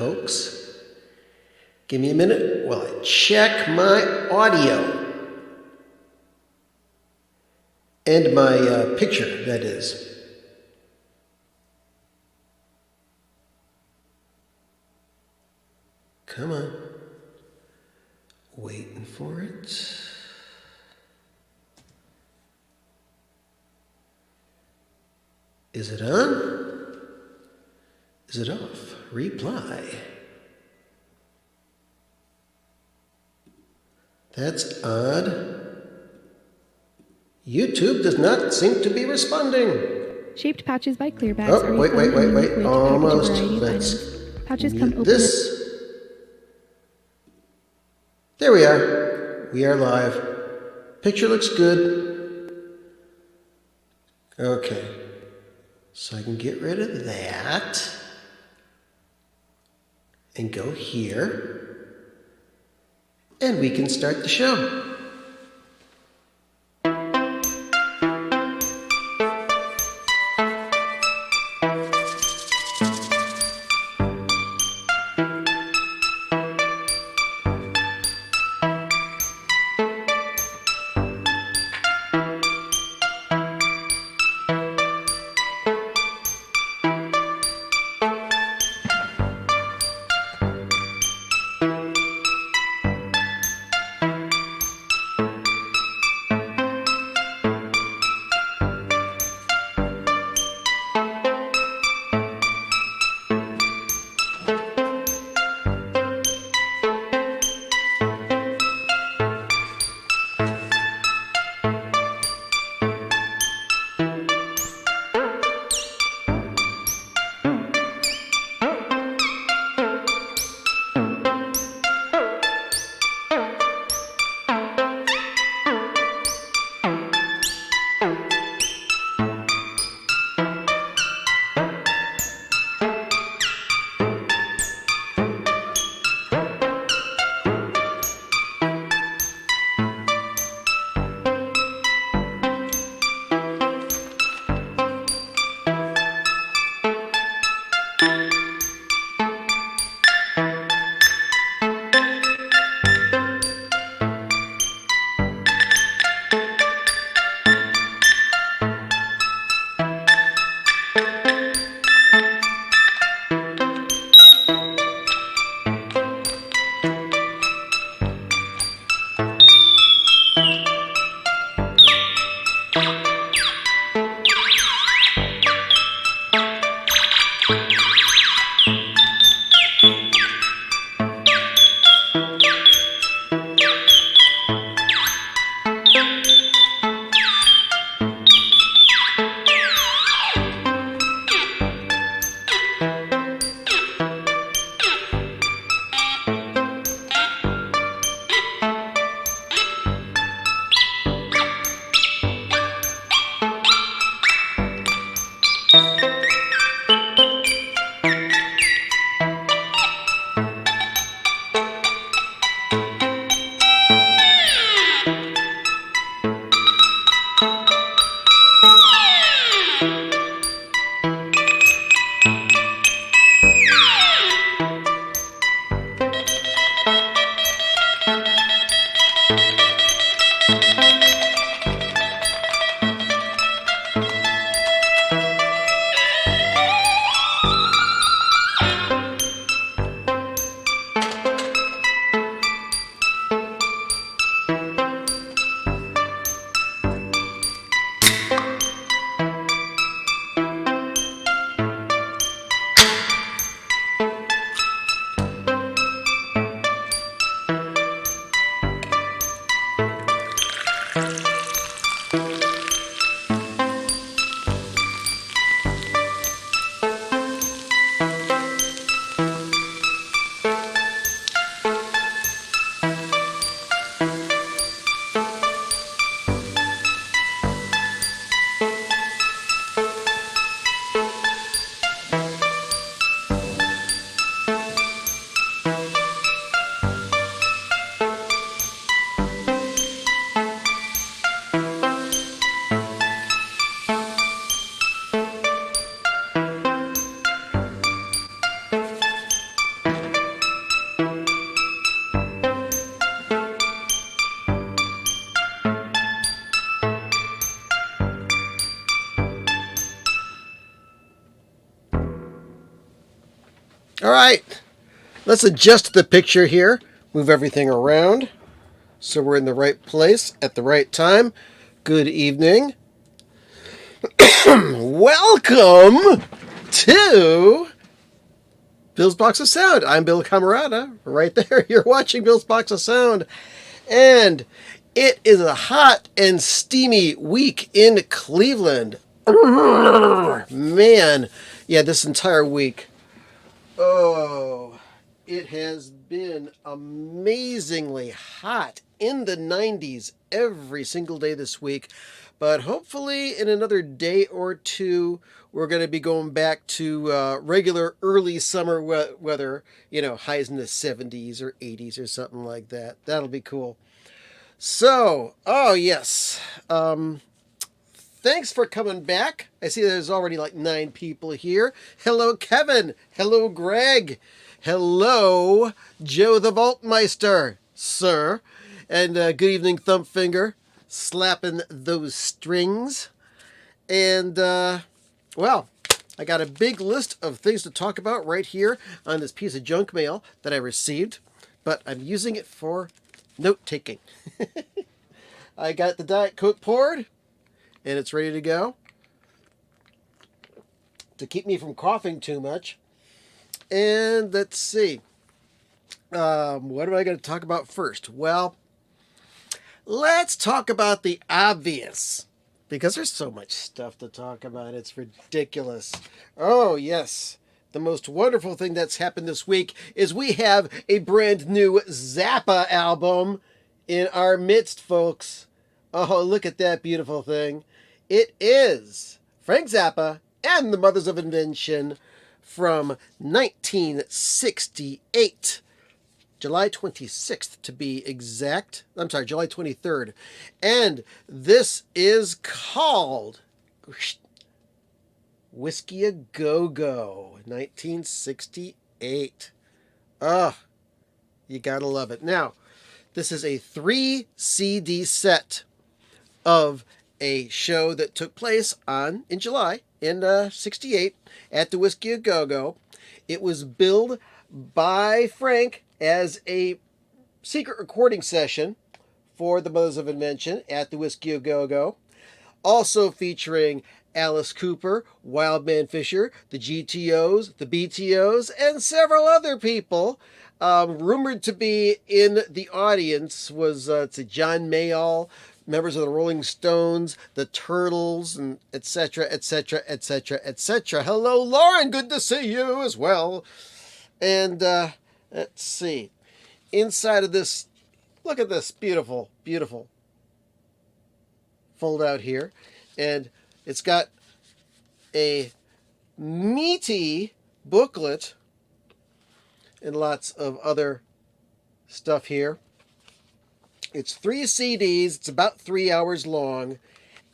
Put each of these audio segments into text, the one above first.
folks. Give me a minute while I check my audio. And my picture, that is. Come on. Waiting for it. Is it on? Is it off? Reply. That's odd. YouTube does not seem to be responding. Shaped pouches by Clearbags. Oh, wait. Almost. Let's pouches come open. This. There we are. We are live. Picture looks good. Okay. So I can get rid of that. And go here. And we can start the show. All right, let's adjust the picture here. Move everything around so we're in the right place at the right time. Good evening. Welcome to Bill's Box of Sound. I'm Bill Camarada. Right there, you're watching Bill's Box of Sound. And it is a hot and steamy week in Cleveland. Man, yeah, this entire week. Oh, it has been amazingly hot in the 90s every single day this week. But hopefully in another day or two, we're going to be going back to regular early summer weather, highs in the 70s or 80s or something like that. That'll be cool. So, oh yes, thanks for coming back. I see there's already like 9 people here. Hello, Kevin. Hello, Greg. Hello, Joe the Vaultmeister, sir. And good evening, Thumpfinger, slapping those strings. And, well, I got a big list of things to talk about right here on this piece of junk mail that I received, but I'm using it for note-taking. I got the Diet Coke poured, and it's ready to go to keep me from coughing too much. And let's see. What am I going to talk about first? Well, let's talk about the obvious, because there's so much stuff to talk about. It's ridiculous. Oh, yes. The most wonderful thing that's happened this week is we have a brand new Zappa album in our midst, folks. Oh, look at that beautiful thing. It is Frank Zappa and the Mothers of Invention from 1968. July 26th to be exact. I'm sorry, July 23rd. And this is called Whiskey A Go-Go, 1968. Oh, you gotta love it. Now, this is a 3 CD set of a show that took place in July in 68 at the Whiskey A Go-Go. It was billed by Frank as a secret recording session for the Mothers of Invention at the Whiskey A Go-Go. Also featuring Alice Cooper, Wildman Fisher, the GTOs, the BTOs, and several other people. Rumored to be in the audience was John Mayall, members of the Rolling Stones, the Turtles, and etc., etc., etc., etc. Hello, Lauren. Good to see you as well. And let's see. Inside of this, look at this beautiful, beautiful fold out here. And it's got a meaty booklet and lots of other stuff here. It's 3 CDs. It's about 3 hours long,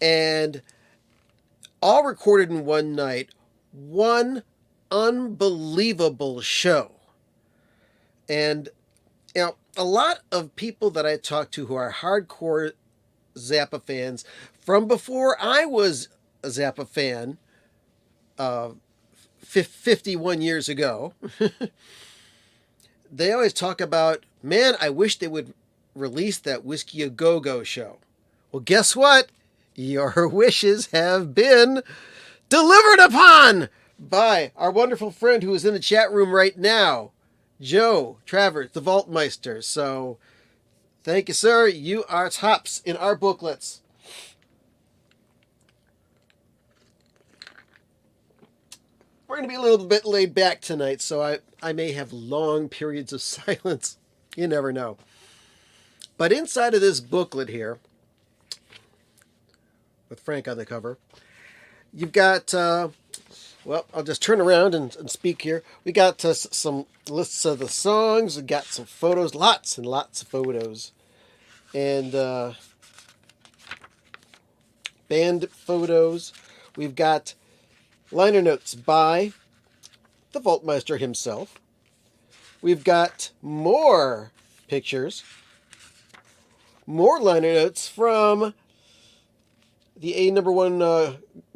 and all recorded in one night. One unbelievable show. And, a lot of people that I talk to who are hardcore Zappa fans from before I was a Zappa fan, 51 years ago, they always talk about, man, I wish they would release that Whiskey A Go-Go show. Well, guess what? Your wishes have been delivered upon by our wonderful friend who is in the chat room right now, Joe Travers, the Vaultmeister. So, thank you, sir. You are tops in our booklets. We're going to be a little bit laid back tonight, so I may have long periods of silence. You never know. But inside of this booklet here, with Frank on the cover, you've got, well, I'll just turn around and speak here. We got some lists of the songs. We got some photos, lots and lots of photos. And band photos. We've got liner notes by the Vaultmeister himself. We've got more pictures. More liner notes from the A number one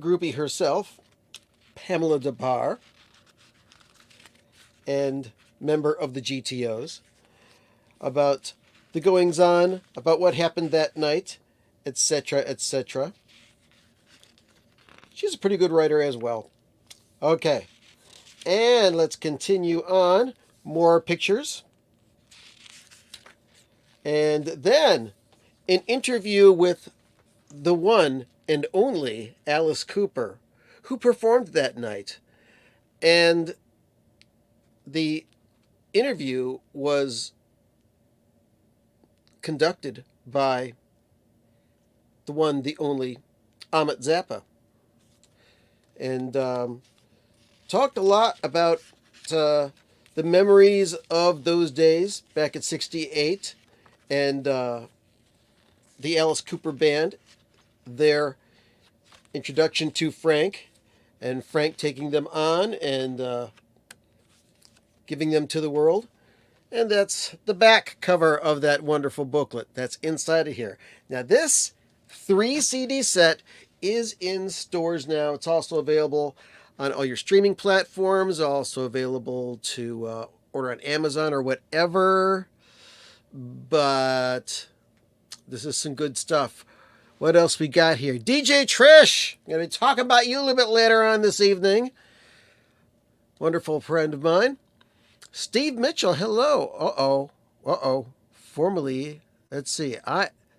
groupie herself, Pamela DeBar. and member of the GTOs, about the goings-on, about what happened that night, etc., etc. She's a pretty good writer as well. Okay, and let's continue on. More pictures. And then an interview with the one and only Alice Cooper, who performed that night. And the interview was conducted by the one, the only Ahmet Zappa. And talked a lot about the memories of those days back at 68 and the Alice Cooper Band, their introduction to Frank, and Frank taking them on and giving them to the world. And that's the back cover of that wonderful booklet that's inside of here. Now, this 3 CD set is in stores now. It's also available on all your streaming platforms, also available to order on Amazon or whatever. But this is some good stuff. What else we got here? DJ Trish. I'm going to be talking about you a little bit later on this evening. Wonderful friend of mine. Steve Mitchell, hello. Formerly, let's see.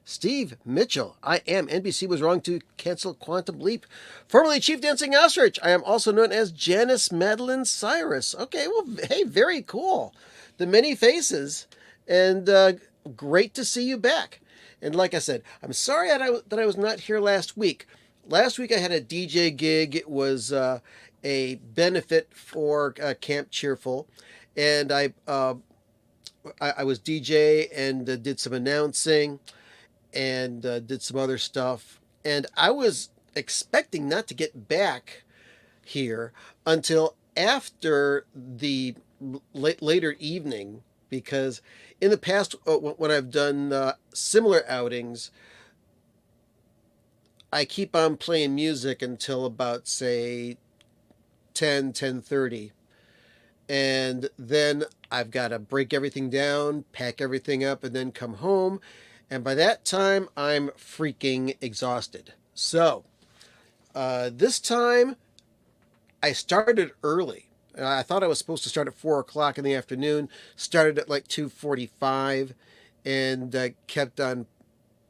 Steve Mitchell. I am. NBC was wrong to cancel Quantum Leap. Formerly Chief Dancing Ostrich. I am also known as Janice Madeline Cyrus. Okay, well, hey, very cool. The many faces. And great to see you back. And like I said, I'm sorry that I was not here last week. Last week I had a DJ gig. It was a benefit for Camp Cheerful. And I was DJ and did some announcing and did some other stuff. And I was expecting not to get back here until after the later evening, because in the past, when I've done similar outings, I keep on playing music until about, say, 10:30. And then I've got to break everything down, pack everything up, and then come home. And by that time, I'm freaking exhausted. So, this time, I started early. I thought I was supposed to start at 4 o'clock in the afternoon. Started at like 2:45 and kept on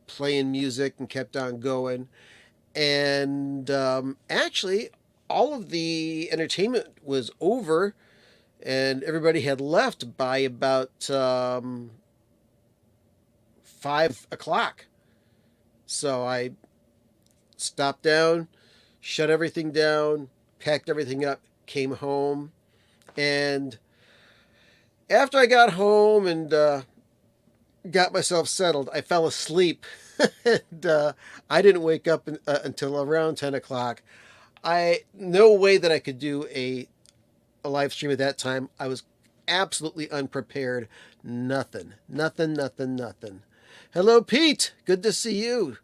playing music and kept on going. And actually, all of the entertainment was over and everybody had left by about 5 o'clock. So I stopped down, shut everything down, packed everything up, came home. And after I got home and got myself settled, I fell asleep. And I didn't wake up until around 10 o'clock. No way that I could do a live stream at that time. I was absolutely unprepared. Nothing. Hello, Pete. Good to see you.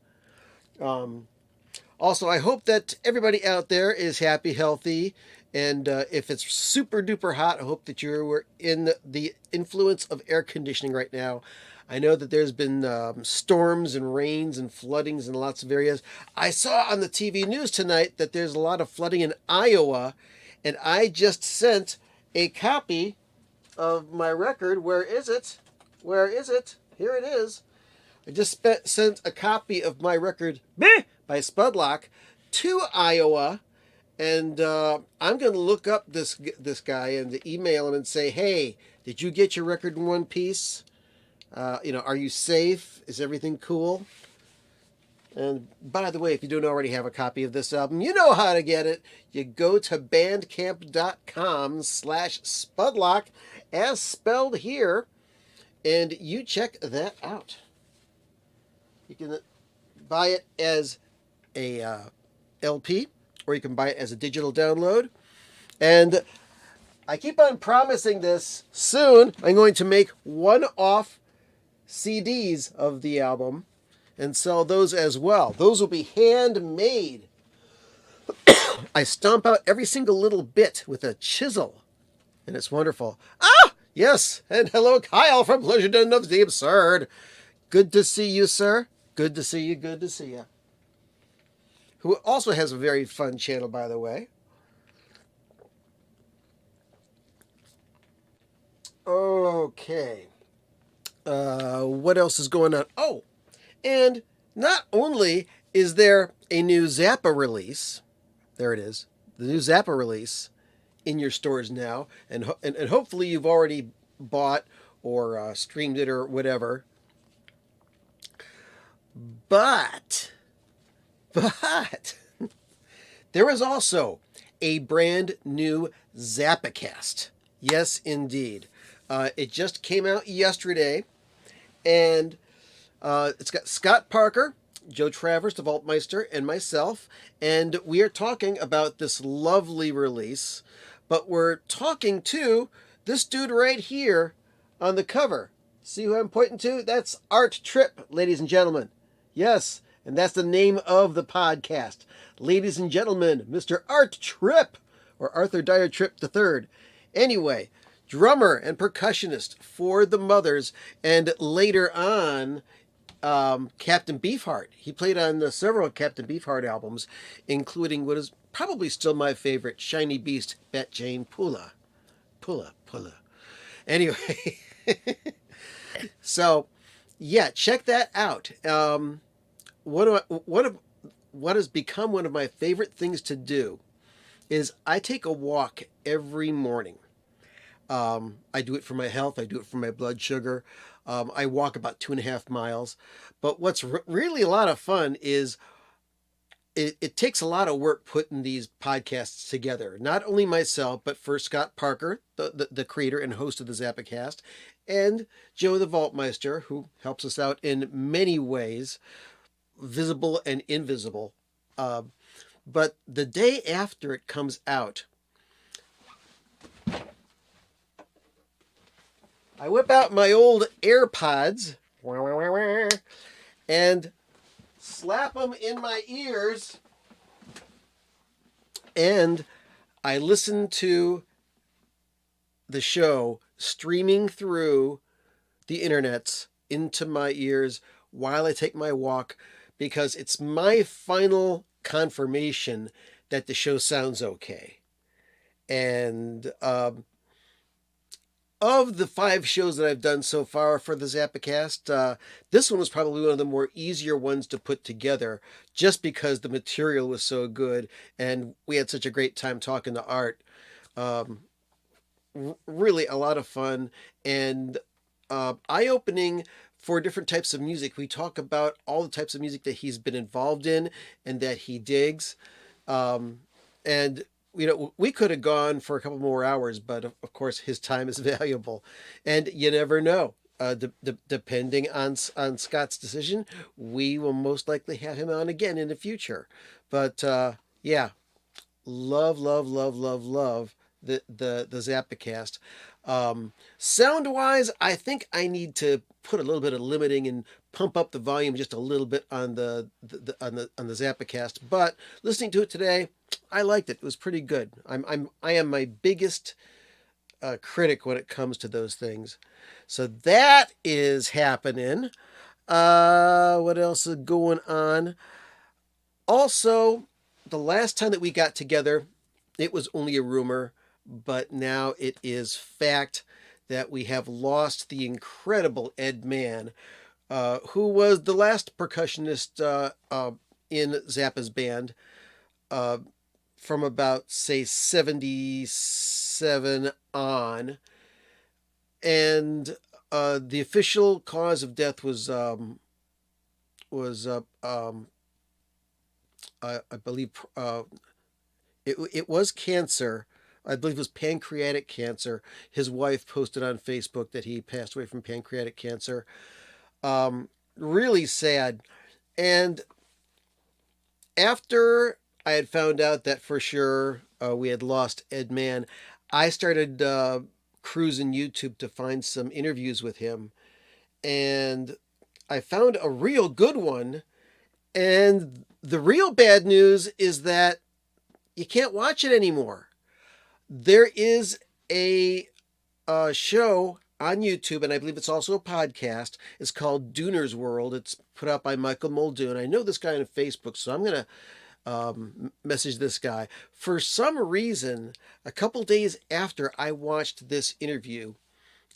Also, I hope that everybody out there is happy, healthy, and if it's super duper hot, I hope that you're in the influence of air conditioning right now. I know that there's been storms and rains and floodings in lots of areas. I saw on the TV news tonight that there's a lot of flooding in Iowa, and I just sent a copy of my record. Where is it? Here it is. I just sent a copy of my record by Spudlock to Iowa, and I'm going to look up this guy and email him and say, hey, did you get your record in one piece? Are you safe? Is everything cool? And by the way, if you don't already have a copy of this album, you know how to get it. You go to bandcamp.com/Spudlock, as spelled here, and you check that out. You can buy it as a LP, or you can buy it as a digital download. And I keep on promising this. Soon, I'm going to make one-off CDs of the album and sell those as well. Those will be handmade. I stomp out every single little bit with a chisel and it's wonderful. Ah, yes, and hello, Kyle from Legend of the Absurd. Good to see you, sir. Good to see you. Good to see you. Who also has a very fun channel, by the way. Okay. What else is going on? Oh, and not only is there a new Zappa release, there it is, the new Zappa release in your stores now, and hopefully you've already bought or streamed it or whatever. But there is also a brand new Zappacast. Yes, indeed. It just came out yesterday, and it's got Scott Parker, Joe Travers, the Vaultmeister, and myself, and we are talking about this lovely release, but we're talking to this dude right here on the cover. See who I'm pointing to? That's Art Tripp, ladies and gentlemen. Yes, and that's the name of the podcast. Ladies and gentlemen, Mr. Art Tripp, or Arthur Dyer Tripp III. Anyway, drummer and percussionist for the Mothers, and later on, Captain Beefheart. He played on several Captain Beefheart albums, including what is probably still my favorite, Shiny Beast, Bet Jane Pula. Anyway, so yeah, check that out. What has become one of my favorite things to do is I take a walk every morning. I do it for my health. I do it for my blood sugar. I walk about 2.5 miles. But what's really a lot of fun is it takes a lot of work putting these podcasts together. Not only myself, but for Scott Parker, the creator and host of the Zappacast, and Joe the Vaultmeister, who helps us out in many ways, visible and invisible. But the day after it comes out, I whip out my old AirPods and slap them in my ears, and I listen to the show streaming through the internets into my ears while I take my walk, because it's my final confirmation that the show sounds okay. And of the 5 shows that I've done so far for the Zappacast, this one was probably one of the more easier ones to put together, just because the material was so good and we had such a great time talking to Art. Really a lot of fun and eye-opening for different types of music. We talk about all the types of music that he's been involved in and that he digs. And we could have gone for a couple more hours, but of course his time is valuable, and you never know. Depending on Scott's decision, we will most likely have him on again in the future. But yeah, love the Zappacast. Sound wise, I think I need to put a little bit of limiting and pump up the volume just a little bit on the Zappacast. But listening to it today, I liked it. It was pretty good. I am my biggest critic when it comes to those things. So that is happening. What else is going on? Also, the last time that we got together, it was only a rumor, but now it is fact that we have lost the incredible Ed Mann, who was the last percussionist in Zappa's band from about, say, 77 on. And the official cause of death was I believe it was cancer. I believe it was pancreatic cancer. His wife posted on Facebook that he passed away from pancreatic cancer. Really sad. And after I had found out that for sure we had lost Ed Mann, I started cruising YouTube to find some interviews with him. And I found a real good one. And the real bad news is that you can't watch it anymore. There is a show on YouTube, and I believe it's also a podcast. It's called Dooner's World. It's put out by Michael Muldoon. I know this guy on Facebook, so I'm going to message this guy. For some reason, a couple days after I watched this interview,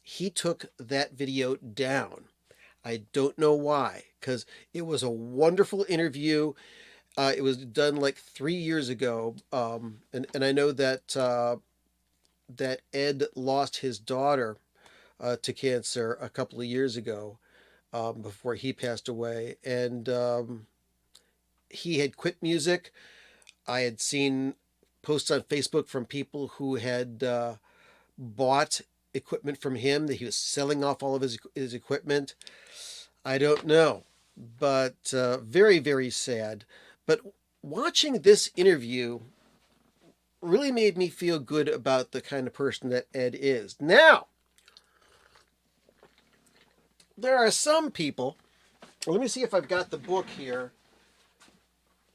he took that video down. I don't know why, because it was a wonderful interview. It was done like 3 years ago, and I know that that Ed lost his daughter to cancer a couple of years ago, before he passed away, and he had quit music. I had seen posts on Facebook from people who had bought equipment from him, that he was selling off all of his equipment. I don't know, but very, very sad. But watching this interview really made me feel good about the kind of person that Ed is. Now, there are some people, let me see if I've got the book here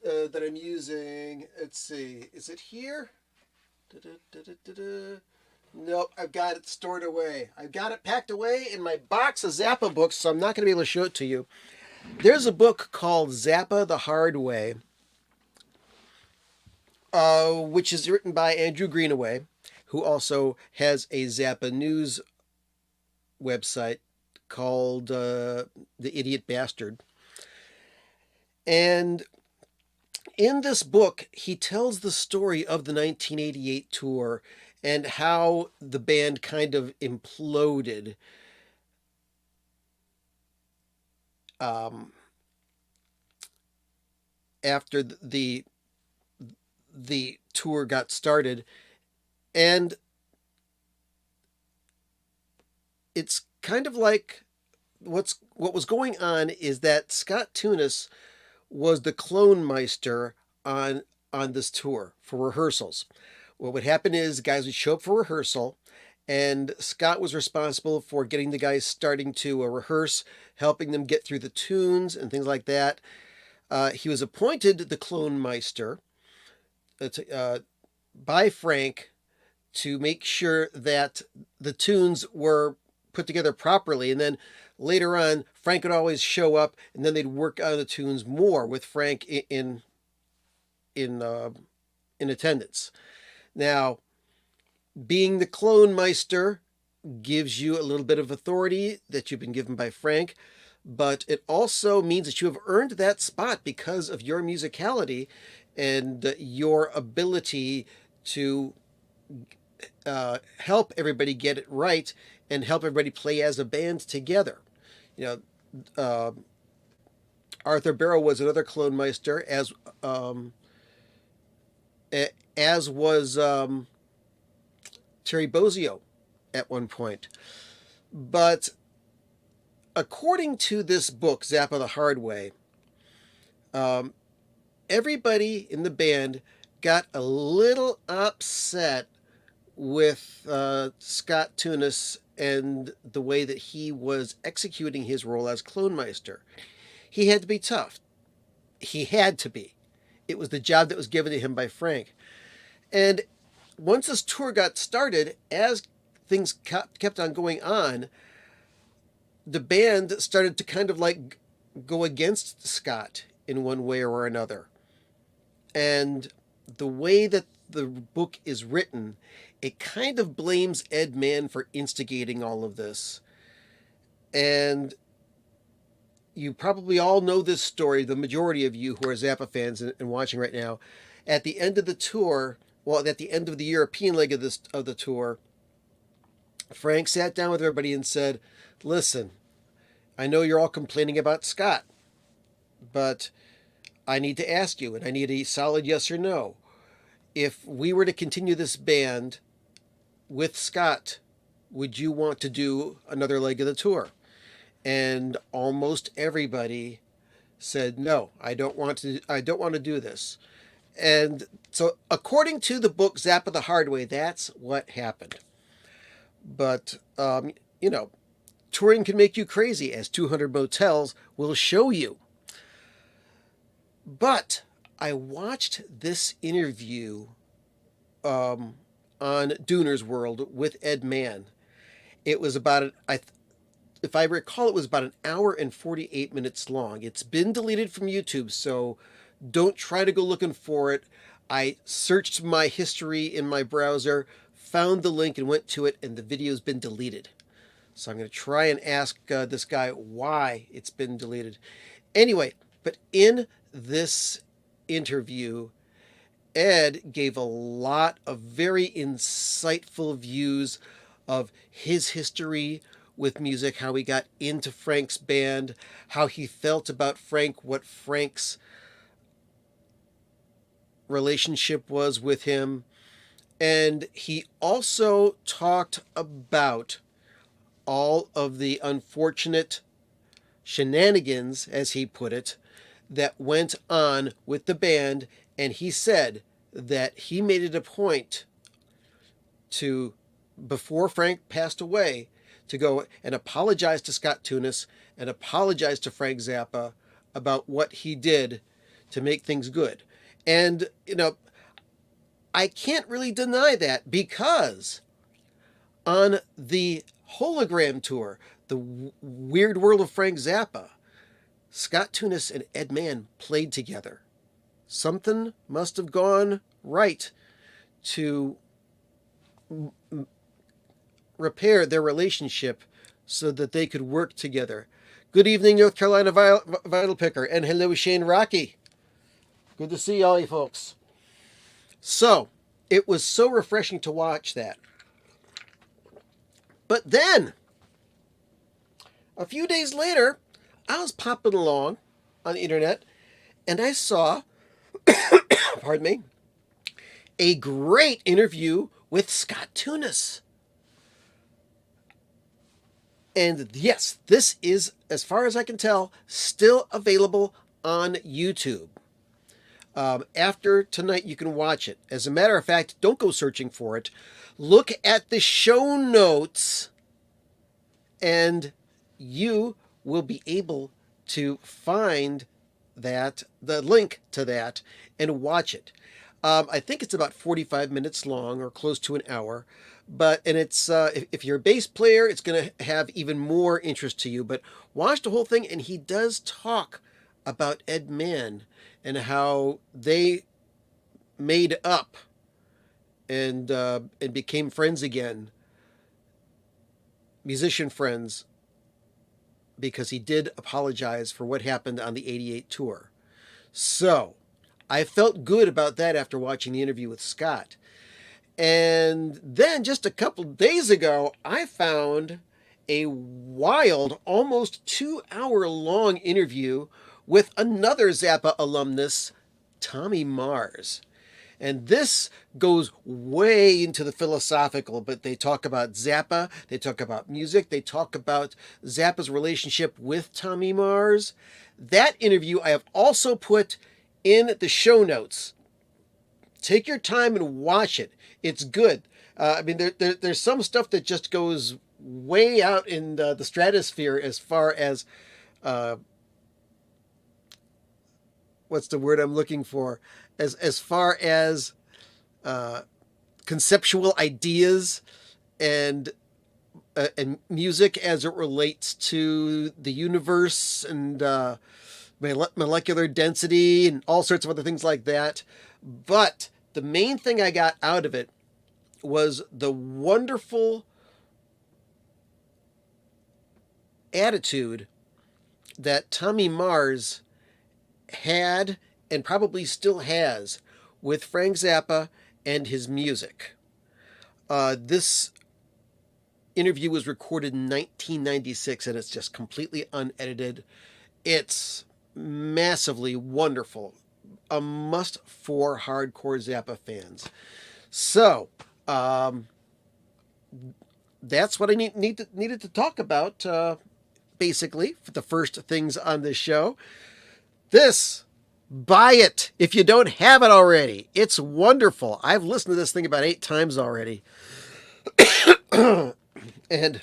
that I'm using. Let's see, is it here? Nope, I've got it stored away. I've got it packed away in my box of Zappa books, so I'm not going to be able to show it to you. There's a book called Zappa the Hard Way, which is written by Andrew Greenaway, who also has a Zappa News website called The Idiot Bastard. And in this book, he tells the story of the 1988 tour and how the band kind of imploded after the tour got started. And it's kind of like what was going on is that Scott Tunis was the clone meister on this tour for rehearsals. What would happen is guys would show up for rehearsal, and Scott was responsible for getting the guys starting to rehearse, helping them get through the tunes and things like that. He was appointed the clone meister by Frank to make sure that the tunes were put together properly, and then later on Frank would always show up, and then they'd work on the tunes more with Frank in attendance. Now, being the clone meister gives you a little bit of authority that you've been given by Frank, but it also means that you have earned that spot because of your musicality and your ability to help everybody get it right and help everybody play as a band together. You know, Arthur Barrow was another clone meister, as was Terry Bozzio at one point. But according to this book, Zappa the Hard Way, everybody in the band got a little upset with Scott Tunis and the way that he was executing his role as clone meister. He had to be tough. He had to be. It was the job that was given to him by Frank. And once this tour got started, as things kept on going on, the band started to kind of like go against Scott in one way or another. And the way that the book is written, it kind of blames Ed Mann for instigating all of this. And you probably all know this story, the majority of you who are Zappa fans and watching right now. At the end of the tour, well, at the end of the European leg of the tour, Frank sat down with everybody and said, listen, I know you're all complaining about Scott, but I need to ask you, and I need a solid yes or no. If we were to continue this band with Scott, would you want to do another leg of the tour? And almost everybody said, no, I don't want to do this. And so according to the book Zappa the Hard Way, that's what happened. But, touring can make you crazy, as 200 Motels will show you. But I watched this interview on Dooner's World with Ed Mann. It was about, if I recall, it was about an hour and 48 minutes long. It's been deleted from YouTube, so don't try to go looking for it. I searched my history in my browser, found the link and went to it, and the video's been deleted. So I'm going to try and ask this guy why it's been deleted. Anyway, but in this interview, Ed gave a lot of very insightful views of his history with music, how he got into Frank's band, how he felt about Frank, what Frank's relationship was with him. And he also talked about all of the unfortunate shenanigans, as he put it, that went on with the band. And he said that he made it a point to, before Frank passed away, to go and apologize to Scott Tunis and apologize to Frank Zappa about what he did to make things good. And, I can't really deny that, because on the Hologram tour, the Weird World of Frank Zappa, Scott Tunis and Ed Mann played together. Something must have gone right to repair their relationship so that they could work together. Good evening, North Carolina Vital Picker, and hello, Shane Rocky. Good to see all you folks. So, it was so refreshing to watch that. But then, a few days later, I was popping along on the internet, and I saw, pardon me, a great interview with Scott Tunis. And yes, this is, as far as I can tell, still available on YouTube. After tonight, you can watch it. As a matter of fact, don't go searching for it. Look at the show notes, and you will be able to find that, the link to that, and watch it. I think it's about 45 minutes long, or close to an hour. And it's if you're a bass player, it's going to have even more interest to you. But watch the whole thing, and he does talk about Ed Mann and how they made up and became friends again, musician friends, because he did apologize for what happened on the '88 tour. So I felt good about that after watching the interview with Scott. And then just a couple days ago, I found a wild, almost 2-hour long interview with another Zappa alumnus, Tommy Mars. And this goes way into the philosophical, but they talk about Zappa, they talk about music, they talk about Zappa's relationship with Tommy Mars. That interview I have also put in the show notes. Take your time and watch it. It's good. There's some stuff that just goes way out in the stratosphere as far as, what's the word I'm looking for? As far as conceptual ideas and music as it relates to the universe and molecular density and all sorts of other things like that. But the main thing I got out of it was the wonderful attitude that Tommy Mars had and probably still has with Frank Zappa and his music. This interview was recorded in 1996, and it's just completely unedited. It's massively wonderful. A must for hardcore Zappa fans. So, that's what I needed to talk about, basically, for the first things on this show. Buy it if you don't have it already. It's wonderful. I've listened to this thing about 8 times already. And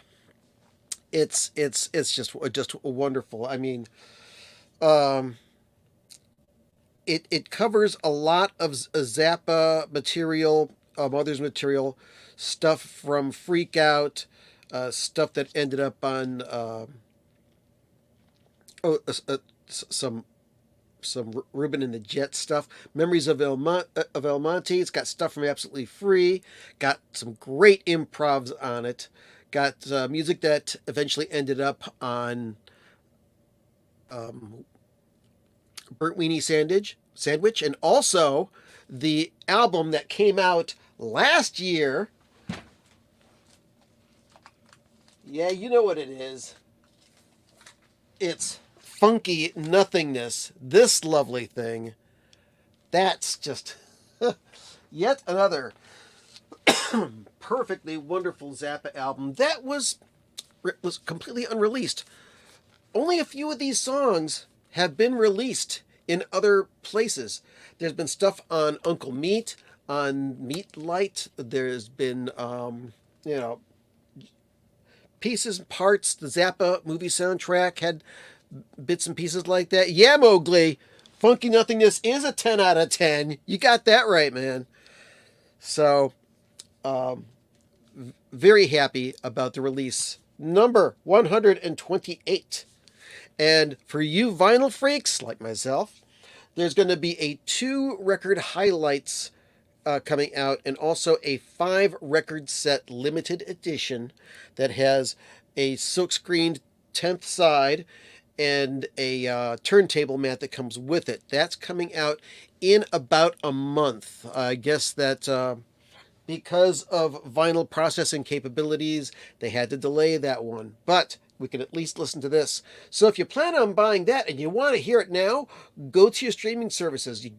it's just wonderful. I mean, it covers a lot of Zappa material other's material, stuff from Freak Out, stuff that ended up on some Ruben and the Jet stuff, Memories of El Monte. It's got stuff from Absolutely Free, got some great improvs on it, got music that eventually ended up on Burnt Weenie Sandwich, and also the album that came out last year. Yeah, you know what it is. It's Funky Nothingness. This lovely thing. That's just yet another perfectly wonderful Zappa album that was completely unreleased. Only a few of these songs have been released in other places. There's been stuff on Uncle Meat, on Meat Light. There's been, pieces and parts. The Zappa movie soundtrack had bits and pieces like that. Yeah, Mowgli, Funky Nothingness is a 10 out of 10. You got that right, man. So, very happy about the release. Number 128. And for you vinyl freaks like myself, there's going to be a 2 record highlights coming out, and also a 5 record set limited edition that has a silkscreened 10th side and a turntable mat that comes with it. That's coming out in about a month. I guess that because of vinyl processing capabilities, they had to delay that one. But we can at least listen to this. So if you plan on buying that and you want to hear it now, go to your streaming services. You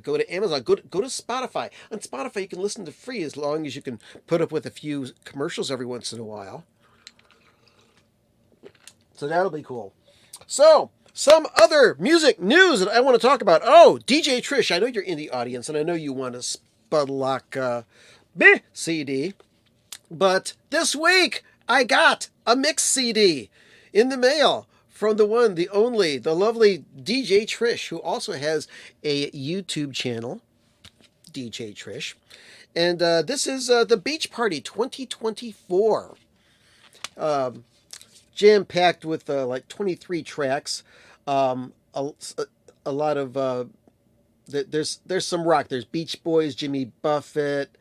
go to Amazon, go to Spotify. On Spotify, you can listen to free as long as you can put up with a few commercials every once in a while. So that'll be cool. So, some other music news that I want to talk about. Oh, DJ Trish, I know you're in the audience, and I know you want a Spudlock CD. But this week, I got a mix CD in the mail from the one, the only, the lovely DJ Trish, who also has a YouTube channel, DJ Trish. And this is the Beach Party 2024. Jam-packed with like 23 tracks. A lot of... there's some rock. There's Beach Boys, Jimmy Buffett,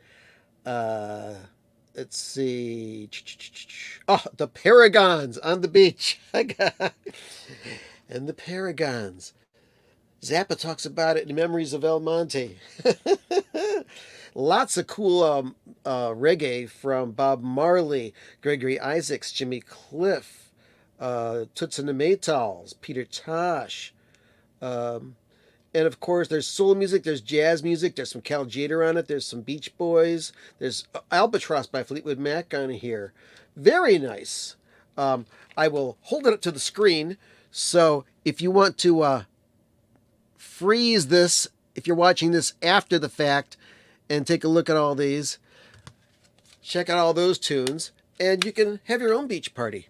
let's see. Oh, the Paragons on the beach. And the Paragons. Zappa talks about it in Memories of El Monte. Lots of cool reggae from Bob Marley, Gregory Isaacs, Jimmy Cliff, Toots and the Maytals, Peter Tosh. And of course, there's soul music, there's jazz music, there's some Cal Jader on it, there's some Beach Boys, there's Albatross by Fleetwood Mac on here. Very nice. I will hold it up to the screen, so if you want to freeze this, if you're watching this after the fact, and take a look at all these, check out all those tunes, and you can have your own beach party.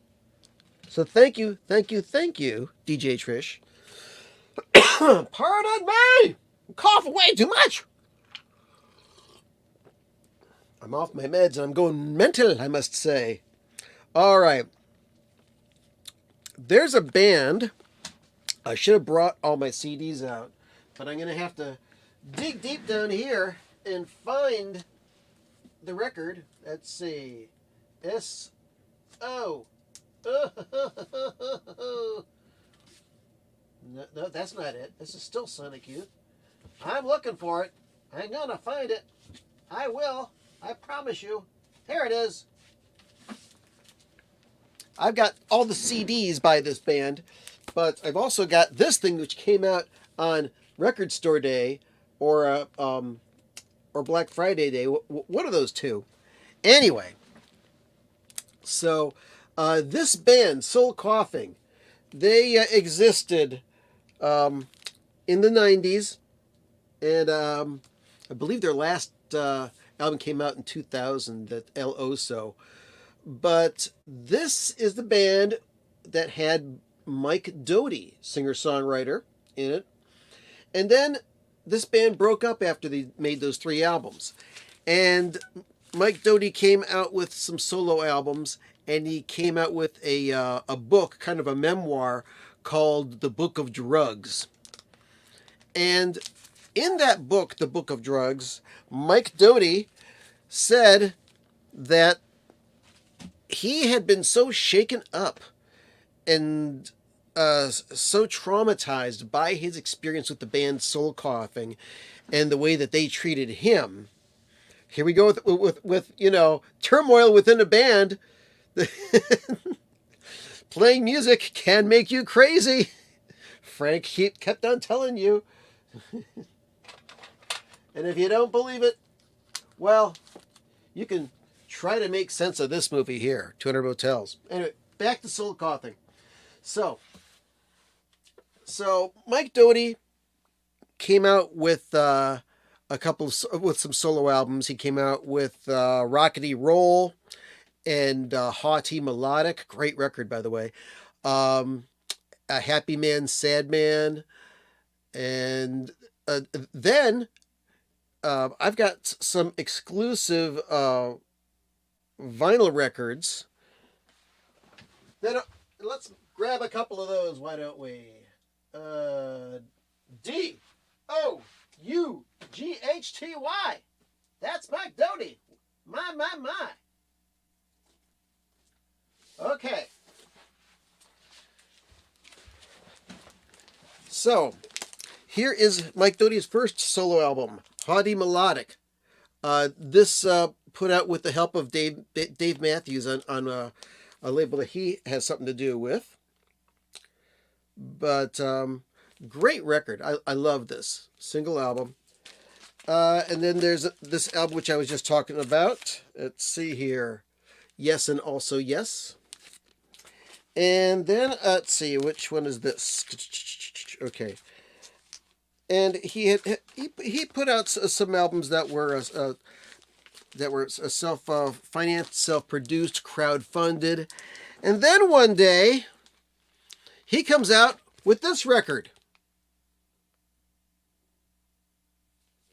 So thank you, DJ Trish. Pardon me! I'm coughing way too much! I'm off my meds and I'm going mental, I must say. Alright. There's a band. I should have brought all my CDs out, but I'm going to have to dig deep down here and find the record. Let's see. S.O. No, that's not it. This is still Sonic Youth. I'm looking for it. I'm going to find it. I will. I promise you. Here it is. I've got all the CDs by this band, but I've also got this thing which came out on Record Store Day or Black Friday Day. One of those two. Anyway, so this band, Soul Coughing, they existed in the 90s, and I believe their last album came out in 2000, that El Oso. But this is the band that had Mike Doughty, singer-songwriter, in it. And then this band broke up after they made those 3 albums. And Mike Doughty came out with some solo albums, and he came out with a book, kind of a memoir, called The Book of Drugs. And in that book, The Book of Drugs, Mike Doughty said that he had been so shaken up and so traumatized by his experience with the band Soul Coughing and the way that they treated him. Here we go with turmoil within a band. Playing music can make you crazy. Frank kept on telling you. And if you don't believe it, well, you can try to make sense of this movie here, 200 Motels. Anyway, back to Soul Coughing. So Mike Doughty came out with with some solo albums. He came out with Rockety Roll and Haughty Melodic, great record by the way. A Happy Man, Sad Man, and then I've got some exclusive vinyl records. Then let's grab a couple of those. Why don't we? Doughty. That's Mike Doughty. My. Okay. So, here is Mike Doughty's first solo album, Haughty Melodic. This put out with the help of Dave Matthews on a label that he has something to do with. But great record. I love this single album. And then there's this album which I was just talking about. Let's see here. Yes and Also Yes. And then let's see, which one is this? Okay. And he put out some albums that were self-financed, self-produced, crowd-funded. And then one day he comes out with this record.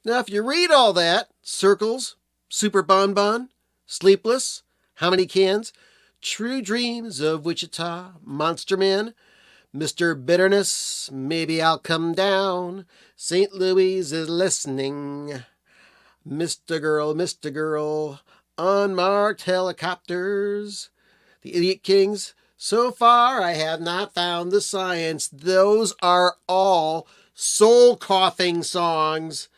Now, if you read all that, Circles, Super Bonbon, Sleepless, How Many Cans, True Dreams of Wichita, Monster Man, Mr. Bitterness, Maybe I'll Come Down, St. Louis is Listening, Mr. Girl, Unmarked Helicopters, The Idiot Kings, So Far I Have Not Found the Science. Those are all Soul Coughing songs.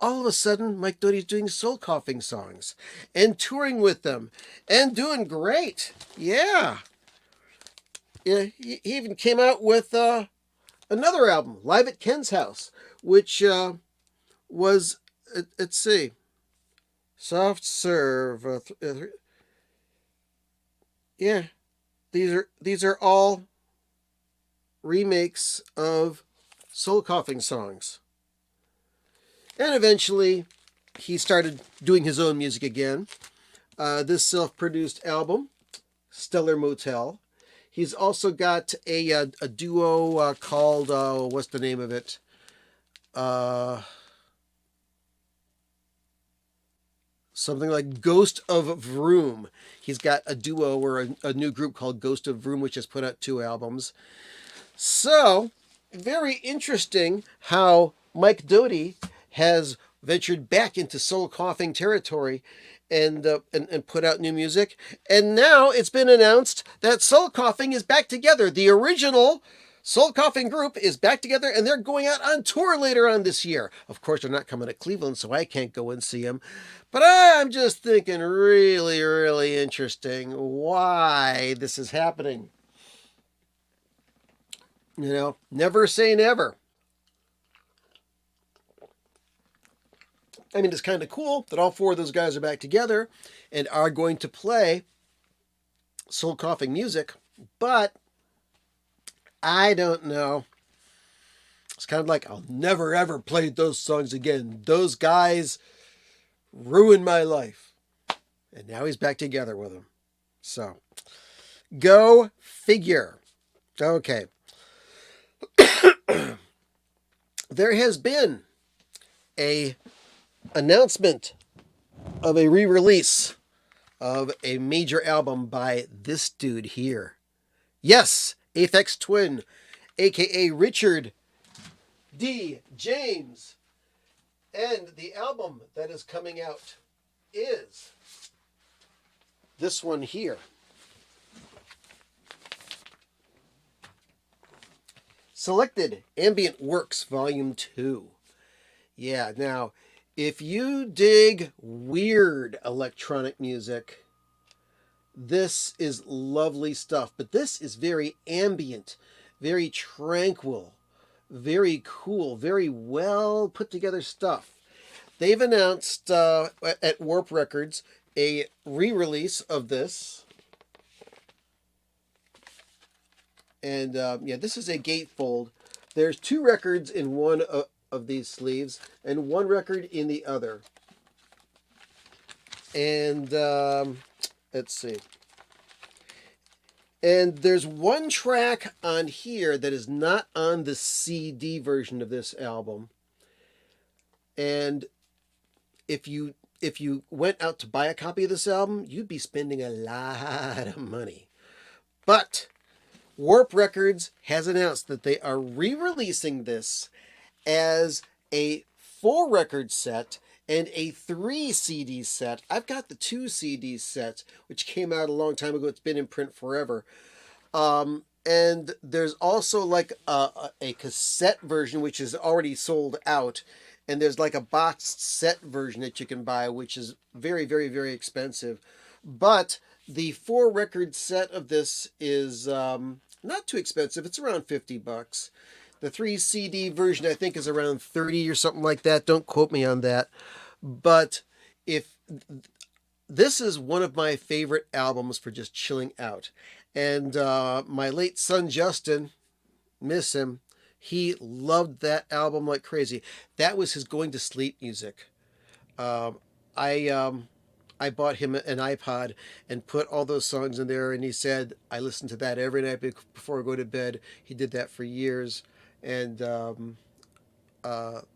All of a sudden, Mike Doughty's doing Soul Coughing songs and touring with them and doing great. Yeah. He even came out with another album, Live at Ken's House, which was, let's see, Soft Serve. Yeah, these are all remakes of Soul Coughing songs. And eventually, he started doing his own music again. This self-produced album, Stellar Motel. He's also got a duo called, what's the name of it? Something like Ghost of Vroom. He's got a duo or a new group called Ghost of Vroom, which has put out 2 albums. So, very interesting how Mike Doughty has ventured back into Soul Coughing territory and put out new music. And now it's been announced that Soul Coughing is back together. The original Soul Coughing group is back together, and they're going out on tour later on this year. Of course, they're not coming to Cleveland, so I can't go and see them. But I'm just thinking really, really interesting why this is happening. You know, never say never. I mean, it's kind of cool that all 4 of those guys are back together and are going to play Soul Coughing music, but I don't know. It's kind of like, I'll never ever play those songs again. Those guys ruined my life. And now he's back together with them. So, go figure. Okay. There has been a announcement of a re-release of a major album by this dude here. Yes, Aphex Twin, aka Richard D. James. And the album that is coming out is this one here. Selected Ambient Works Volume 2. Yeah, now, if you dig weird electronic music, this is lovely stuff. But this is very ambient, very tranquil, very cool, very well put together stuff. They've announced at Warp Records a re-release of this. And yeah, this is a gatefold. There's 2 records in one of these sleeves and 1 record in the other. And let's see. And there's 1 track on here that is not on the CD version of this album. And if you went out to buy a copy of this album, you'd be spending a lot of money. But Warp Records has announced that they are re-releasing this as a 4 record set and a 3 CD set. I've got the 2 CD sets, which came out a long time ago. It's been in print forever. And there's also like a cassette version, which is already sold out. And there's like a boxed set version that you can buy, which is very, very, very expensive. But the 4 record set of this is not too expensive. It's around $50. The 3 CD version, I think, is around 30 or something like that. Don't quote me on that. But if this is one of my favorite albums for just chilling out. And my late son, Justin, miss him, he loved that album like crazy. That was his going to sleep music. I bought him an iPod and put all those songs in there, and he said, I listen to that every night before I go to bed. He did that for years. And about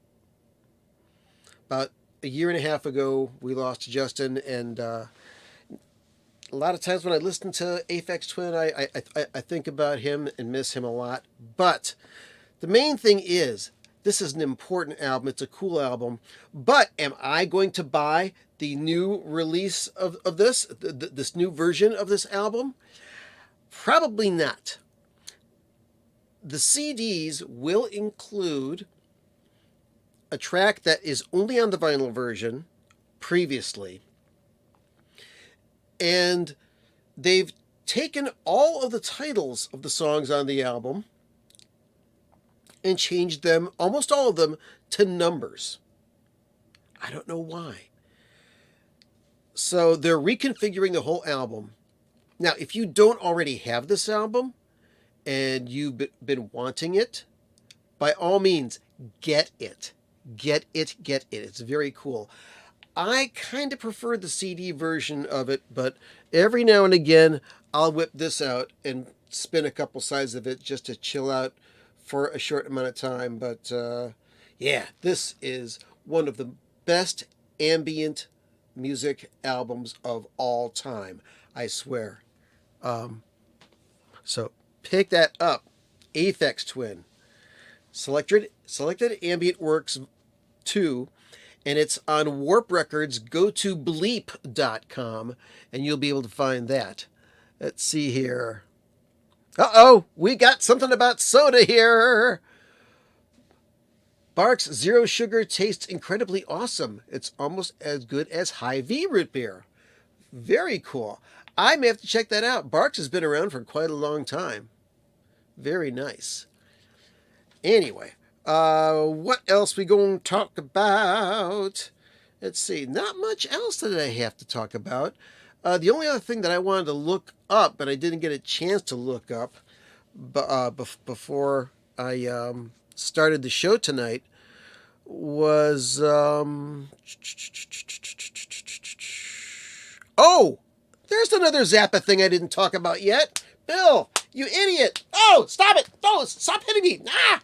a year and a half ago, we lost Justin, and a lot of times when I listen to Aphex Twin, I think about him and miss him a lot. But the main thing is, this is an important album. It's a cool album. But am I going to buy the new release of this, this new version of this album? Probably not. The CDs will include a track that is only on the vinyl version previously. And they've taken all of the titles of the songs on the album and changed them, almost all of them, to numbers. I don't know why. So they're reconfiguring the whole album. Now, if you don't already have this album and you've been wanting it, by all means, get it. Get it, get it. It's very cool. I kind of prefer the CD version of it, but every now and again, I'll whip this out and spin a couple sides of it just to chill out for a short amount of time. But yeah, this is one of the best ambient music albums of all time, I swear. So pick that up. Aphex Twin. Selected Ambient Works 2, and it's on Warp Records. Go to bleep.com and you'll be able to find that. Let's see here. Uh-oh, we got something about soda here. Barq's Zero Sugar tastes incredibly awesome. It's almost as good as Hy-Vee root beer. Very cool. I may have to check that out. Barq's has been around for quite a long time. Very nice. Anyway, what else we going to talk about? Let's see. Not much else that I have to talk about. The only other thing that I wanted to look up, but I didn't get a chance to look up before I started the show tonight, was oh, there's another Zappa thing I didn't talk about yet. Bill, you idiot! Oh, stop it! Oh, stop hitting me! Ah!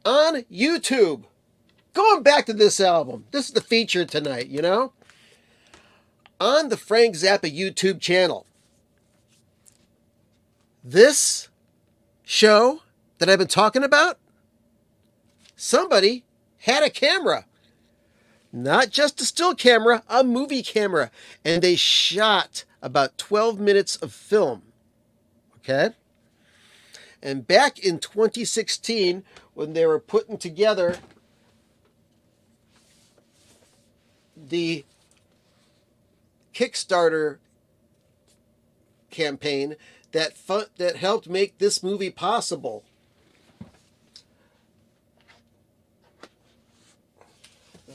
On YouTube, going back to this album. This is the feature tonight, you know? On the Frank Zappa YouTube channel. This show that I've been talking about, somebody had a camera. Not just a still camera, a movie camera. And they shot about 12 minutes of film. Okay? And back in 2016, when they were putting together the Kickstarter campaign that helped make this movie possible,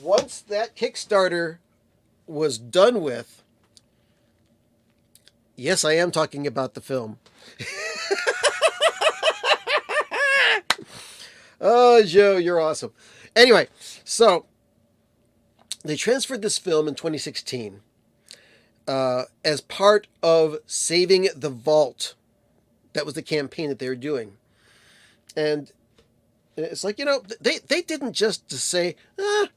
once that Kickstarter was done with, yes, I am talking about the film. Oh, Joe, you're awesome. Anyway, so they transferred this film in 2016 as part of Saving the Vault. That was the campaign that they were doing. And it's like, you know, they didn't just say, I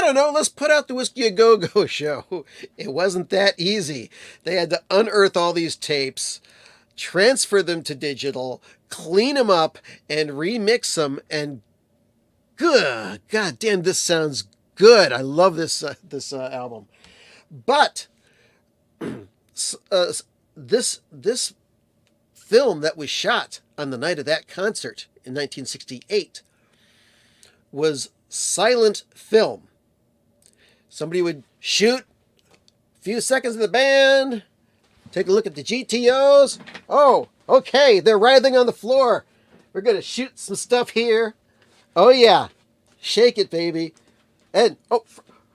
don't know, let's put out the Whiskey A Go-Go show. It wasn't that easy. They had to unearth all these tapes, transfer them to digital, clean them up, and remix them. And good, God damn, this sounds good. I love this album. But this film that was shot on the night of that concert in 1968 was silent film. Somebody would shoot a few seconds of the band, take a look at the GTOs. Oh, okay, they're writhing on the floor. We're going to shoot some stuff here. Oh, yeah. Shake it, baby. And,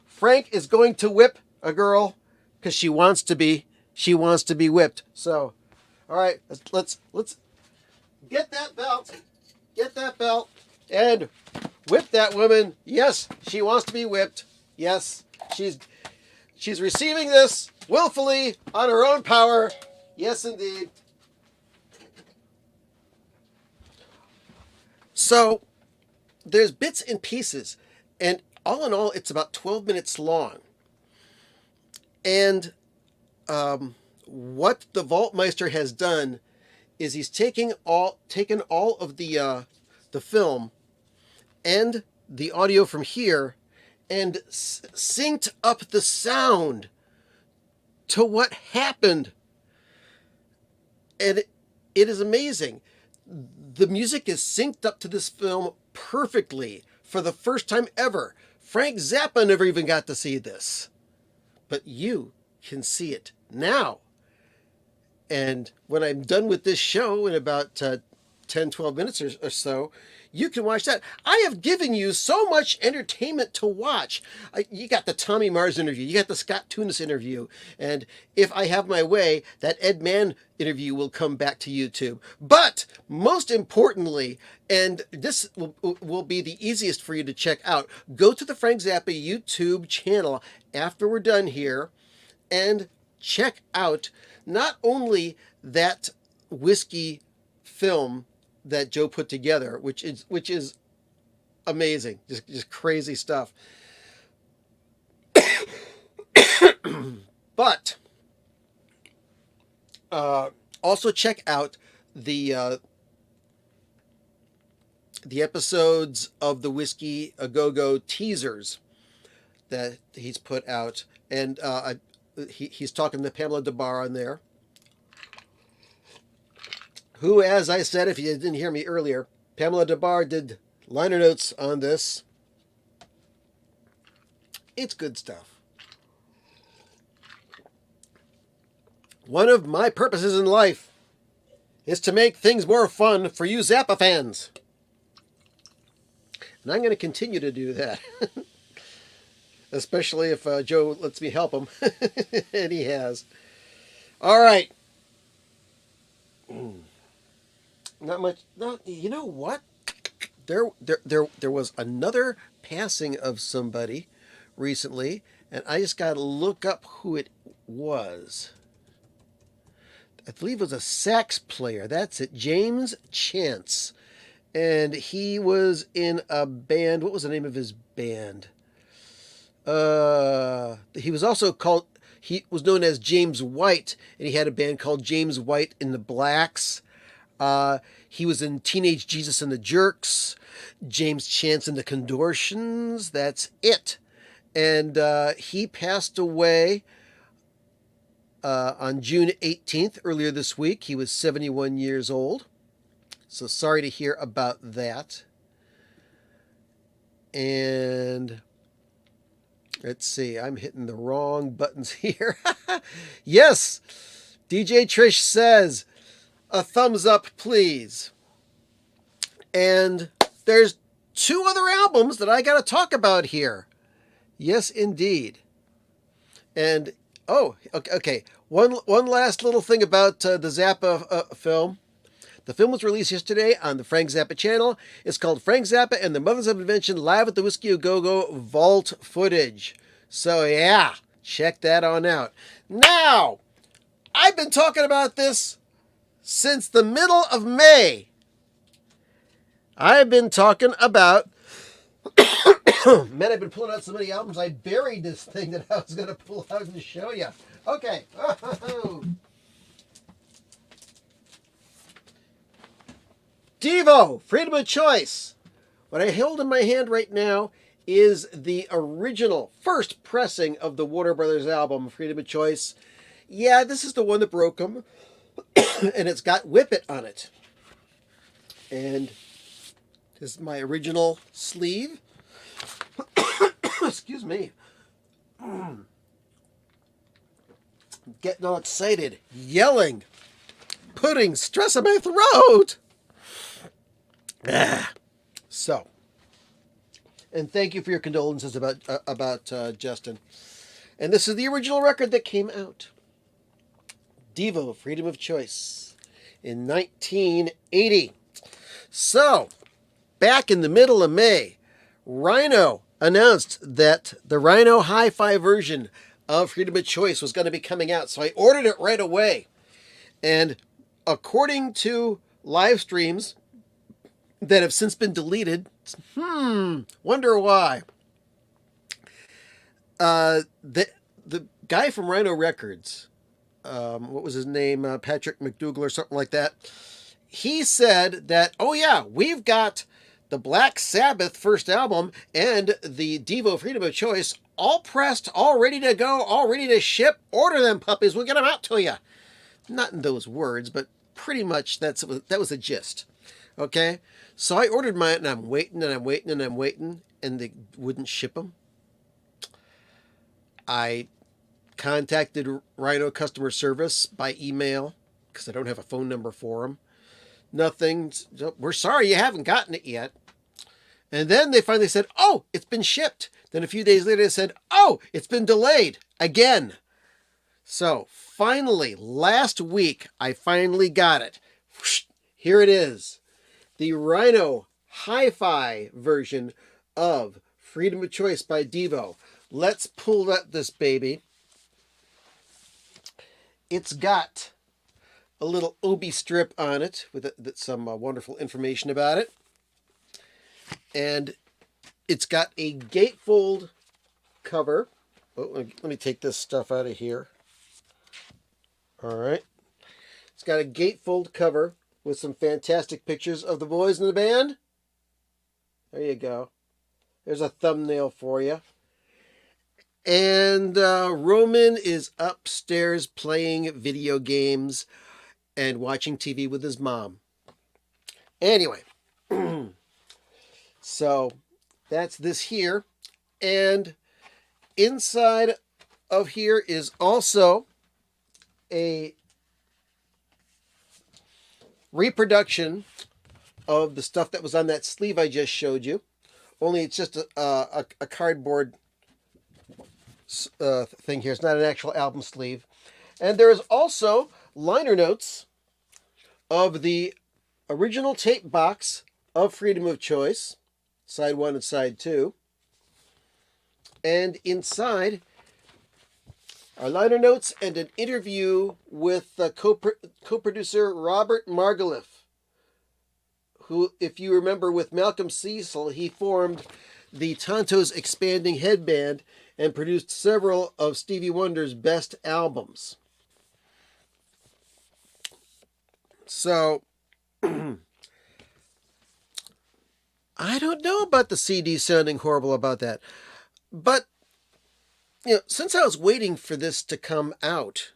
Frank is going to whip a girl because she wants to be whipped. So, all right, let's get that belt. Get that belt and whip that woman. Yes, she wants to be whipped. Yes, she's receiving this willfully on her own power. Yes, indeed. So there's bits and pieces, and all in all, it's about 12 minutes long. And what the Vaultmeister has done is he's taken all of the film and the audio from here and synced up the sound to what happened. And it is amazing. The music is synced up to this film perfectly for the first time ever. Frank Zappa never even got to see this. But you can see it now. And when I'm done with this show in about 10, 12 minutes or so, you can watch that. I have given you so much entertainment to watch. You got the Tommy Mars interview. You got the Scott Tunis interview. And if I have my way, that Ed Mann interview will come back to YouTube. But most importantly, and this will be the easiest for you to check out, go to the Frank Zappa YouTube channel after we're done here and check out not only that whiskey film that Joe put together, which is amazing, just crazy stuff. But also check out the episodes of the Whiskey A Go-Go teasers that he's put out, and he's talking to Pamela DeBar on there, who, as I said, if you didn't hear me earlier, Pamela DeBar did liner notes on this. It's good stuff. One of my purposes in life is to make things more fun for you Zappa fans. And I'm going to continue to do that. Especially if Joe lets me help him. And he has. All right. Not much. No, you know what? There was another passing of somebody recently, and I just got to look up who it was. I believe it was a sax player. That's it, James Chance. And he was in a band. What was the name of his band? He was also called. He was known as James White, and he had a band called James White and the Blacks. He was in Teenage Jesus and the Jerks, James Chance and the Contortions. That's it. And he passed away on June 18th, earlier this week. He was 71 years old. So sorry to hear about that. And let's see, I'm hitting the wrong buttons here. Yes, DJ Trish says, a thumbs up, please. And there's 2 other albums that I got to talk about here. Yes, indeed. And, oh, okay. One last little thing about the Zappa film. The film was released yesterday on the Frank Zappa channel. It's called Frank Zappa and the Mothers of Invention Live at the Whiskey A Go-Go Vault Footage. So, yeah, check that on out. Now, I've been talking about this since the middle of May. I've been talking about... Man, I've been pulling out so many albums, I buried this thing that I was going to pull out and show you. Okay. Devo, Freedom of Choice. What I held in my hand right now is the original first pressing of the Warner Brothers album, Freedom of Choice. Yeah, this is the one that broke them. And it's got Whip It on it. And this is my original sleeve. Excuse me. I'm getting all excited, yelling, putting stress on my throat. So, and thank you for your condolences about Justin. And this is the original record that came out. Devo, Freedom of Choice, in 1980. So, back in the middle of May, Rhino announced that the Rhino Hi-Fi version of Freedom of Choice was going to be coming out. So I ordered it right away. And according to live streams that have since been deleted, wonder why. The guy from Rhino Records, what was his name? Patrick McDougal or something like that. He said that, oh yeah, we've got the Black Sabbath first album and the Devo Freedom of Choice all pressed, all ready to go, all ready to ship. Order them puppies, we'll get them out to you. Not in those words, but pretty much that was the gist. Okay, so I ordered mine, and I'm waiting, and I'm waiting, and I'm waiting, and they wouldn't ship them. I contacted Rhino customer service by email because I don't have a phone number for them. Nothing. We're sorry you haven't gotten it yet. And then they finally said, oh, it's been shipped. Then a few days later they said, oh, it's been delayed again. So finally, last week, I finally got it. Here it is. The Rhino Hi-Fi version of Freedom of Choice by Devo. Let's pull out this baby. It's got a little obi strip on it with some wonderful information about it. And it's got a gatefold cover. Oh, let me take this stuff out of here. All right. It's got a gatefold cover with some fantastic pictures of the boys in the band. There you go. There's a thumbnail for you. And Roman is upstairs playing video games and watching TV with his mom. Anyway, so that's this here. And inside of here is also a reproduction of the stuff that was on that sleeve I just showed you. Only it's just a cardboard thing here. It's not an actual album sleeve. And there is also liner notes of the original tape box of Freedom of Choice, side 1 and side 2. And inside are liner notes and an interview with co-producer Robert Margouleff, who, if you remember with Malcolm Cecil, he formed the Tonto's Expanding Headband and produced several of Stevie Wonder's best albums. So, I don't know about the CD sounding horrible about that. But, since I was waiting for this to come out,